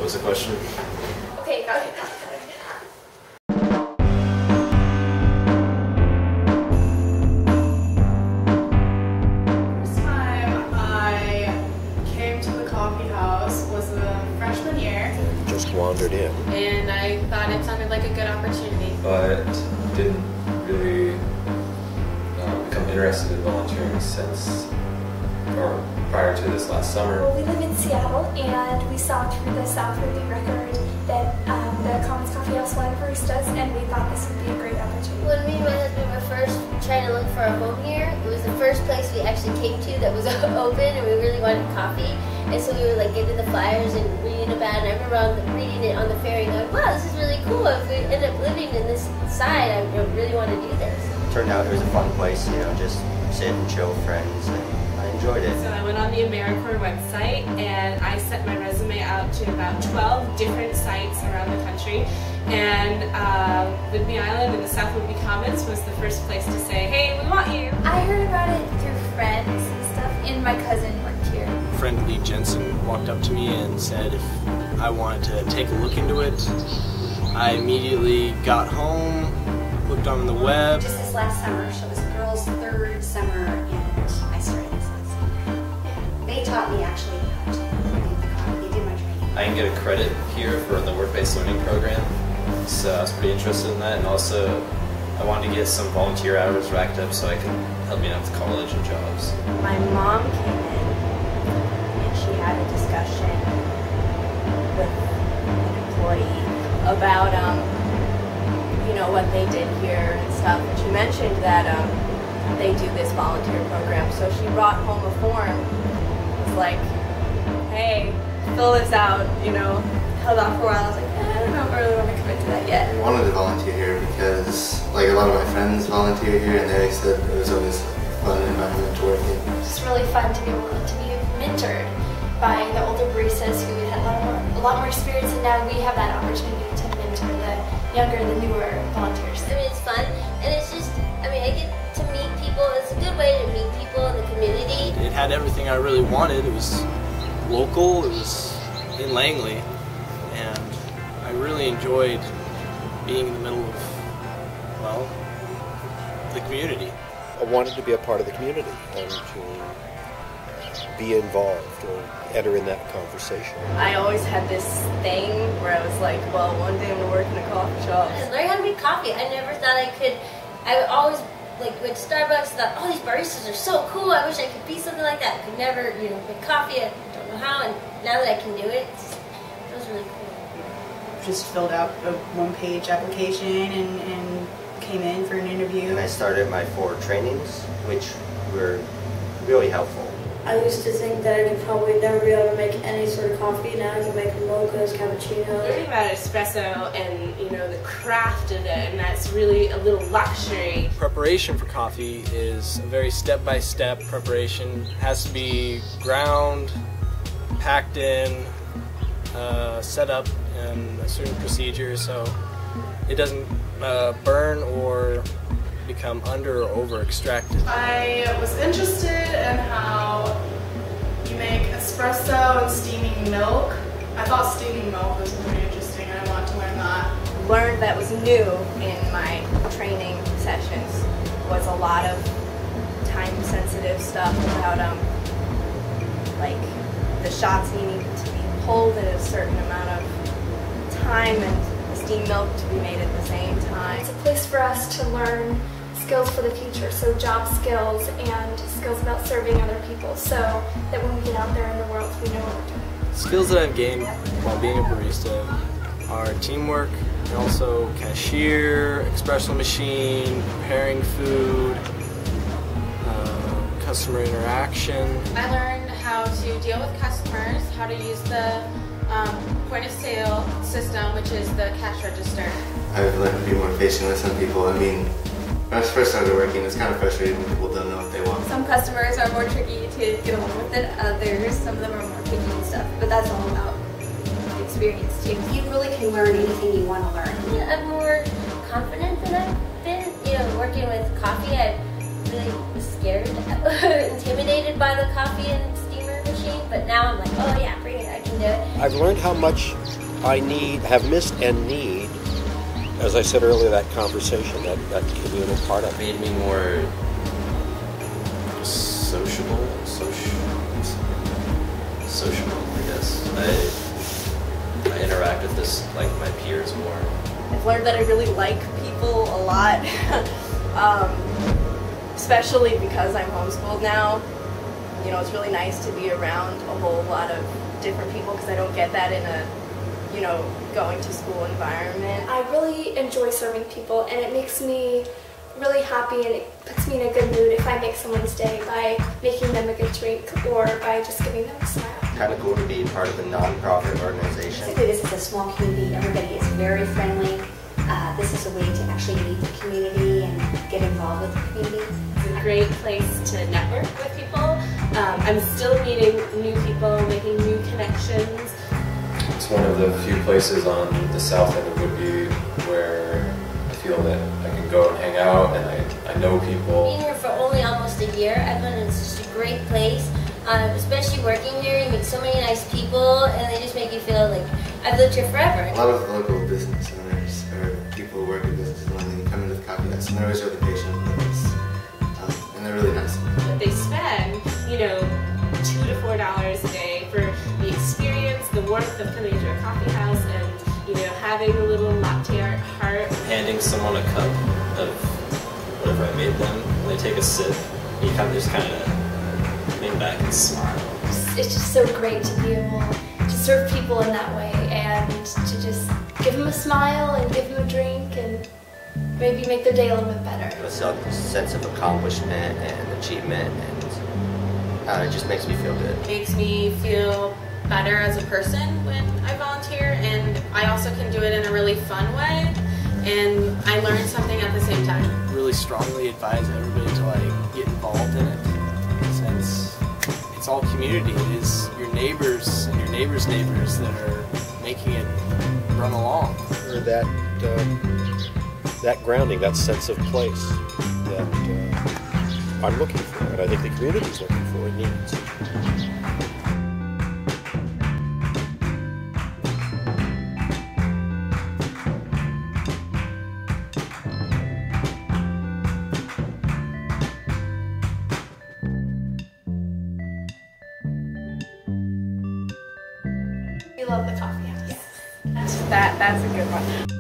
What was the question? Okay, got it. First time I came to the coffee house was the freshman year. Just wandered in. And I thought it sounded like a good opportunity. But didn't really become interested in volunteering since, or prior to this last summer. Well, we live in Seattle, and we saw through the South Whidbey record that the Commons Coffee House wanted baristas, and we thought this would be a great opportunity. When me and my husband were first trying to look for a home here, it was the first place we actually came to that was open, and we really wanted coffee. And so we were like getting the flyers and reading about it. And I remember reading it on the ferry and going, wow, this is really cool. If we end up living in this side, I really want to do this. Turned out it was a fun place, you know, just sit and chill with friends, and I enjoyed it. So I went on the AmeriCorps website and I sent my resume out to about 12 different sites around the country. And Whidbey Island and the South Whidbey Commons was the first place to say, hey, we want you. I heard about it through friends and stuff, and my cousin worked here. Friend Lee Jensen walked up to me and said if I wanted to take a look into it. I immediately got home, looked on the web. Just this last summer, so it was the girls' third summer, and I started this last summer. They taught me actually how to make the coffee. They did my training. I can get a credit here for the work-based learning program, so I was pretty interested in that, and also I wanted to get some volunteer hours racked up so I can help me out with college and jobs. My mom came in and she had a discussion with an employee about you know, what they did here and stuff, and she mentioned that they do this volunteer program, so she brought home a form. It was like, hey, fill this out, you know. Held off for a while. I was like, I don't know if I really want to commit to that yet. I wanted to volunteer here because like a lot of my friends volunteer here, and they said it was always a fun environment to work in. It's really fun to be able to be mentored by the older baristas who had a lot more experience, and now we have that opportunity to mentor the younger, the newer volunteers. I mean, it's fun, and it's just, I mean, I get to meet people. It's a good way to meet people in the community. It had everything I really wanted. It was local, it was in Langley, and I really enjoyed being in the middle of, well, the community. I wanted to be a part of the community and to be involved or enter in that conversation. I always had this thing where I was like, well, one day I'm going to work in a coffee shop. Learn how to make coffee. I never thought I could. I always like went to Starbucks and thought, oh, these baristas are so cool. I wish I could be something like that. I could never, you know, make coffee. I don't know how, and now that I can do it, it feels really cool. Just filled out a one-page application and came in for an interview. And I started my 4 trainings, which were really helpful. I used to think that I could probably never be able to make any sort of coffee. Now I can make mochas, cappuccinos. Learning about espresso and, you know, the craft of it, and that's really a little luxury. Preparation for coffee is a very step-by-step preparation. It has to be ground, packed in, set up in a certain procedure so it doesn't burn or become under or over extracted. I was interested in how you make espresso and steaming milk. I thought steaming milk was pretty interesting, and I wanted to learn that. Learned that was new in my training sessions was a lot of time-sensitive stuff about like the shots needing to be pulled at a certain amount of time and the steamed milk to be made at the same time. It's a place for us to learn skills for the future, so job skills and skills about serving other people, so that when we get out there in the world, we know what we're doing. Skills that I've gained while being a barista are teamwork, and also cashier, espresso machine, preparing food, customer interaction. I learned how to deal with customers, how to use the point of sale system, which is the cash register. I've learned to be more patient with some people. I mean, when I first started working, it's kind of frustrating when people don't know what they want. Some customers are more tricky to get along with than others. Some of them are more picky and stuff, but that's all about experience too. You really can learn anything you want to learn. Yeah, I'm more confident than I've been. You know, working with coffee, I really was scared, intimidated by the coffee and steamer machine. machine, but now I'm like, oh yeah, bring it, I can do it. I've learned how much I have missed and need, as I said earlier, that conversation, that communal part of it. Made me more sociable, I guess. I interact with my peers more. I've learned that I really like people a lot, especially because I'm homeschooled now. You know, it's really nice to be around a whole lot of different people because I don't get that in a, you know, going to school environment. I really enjoy serving people, and it makes me really happy, and it puts me in a good mood if I make someone's day by making them a good drink or by just giving them a smile. Kind of cool to be part of a non-profit organization. Basically, this is a small community. Everybody is very friendly. This is a way to actually meet the community and get involved with the community. It's a great place to network with people. I'm still meeting new people, making new connections. It's one of the few places on the south end of Whidbey where I feel that I can go and hang out and I know people. Being here for only almost a year, I found it's just a great place. Especially working here, you meet so many nice people, and they just make you feel like I've lived here forever. A lot of local business owners or people who work in businesses, when they come into the coffee house, and they're always really patient with us, and they're really nice. But they spend, you know, $2 to $4 a day for the experience, the warmth of coming to a coffee house, and you know, having a little latte art. Handing someone a cup of whatever I made them, and they take a sip, and you kind of lean back and smile. It's just so great to be able to serve people in that way and to just give them a smile and give them a drink and maybe make their day a little bit better. A sense of accomplishment and achievement, and it just makes me feel good. It makes me feel better as a person when I volunteer, and I also can do it in a really fun way, and I learn something at the same time. Really strongly advise everybody to get involved in it, since it's all community. It is your neighbors and your neighbors' neighbors that are making it run along. Or that grounding, that sense of place that I'm looking for, and I think the community's looking for and needs. We love the coffee house. Yes. That's a good one.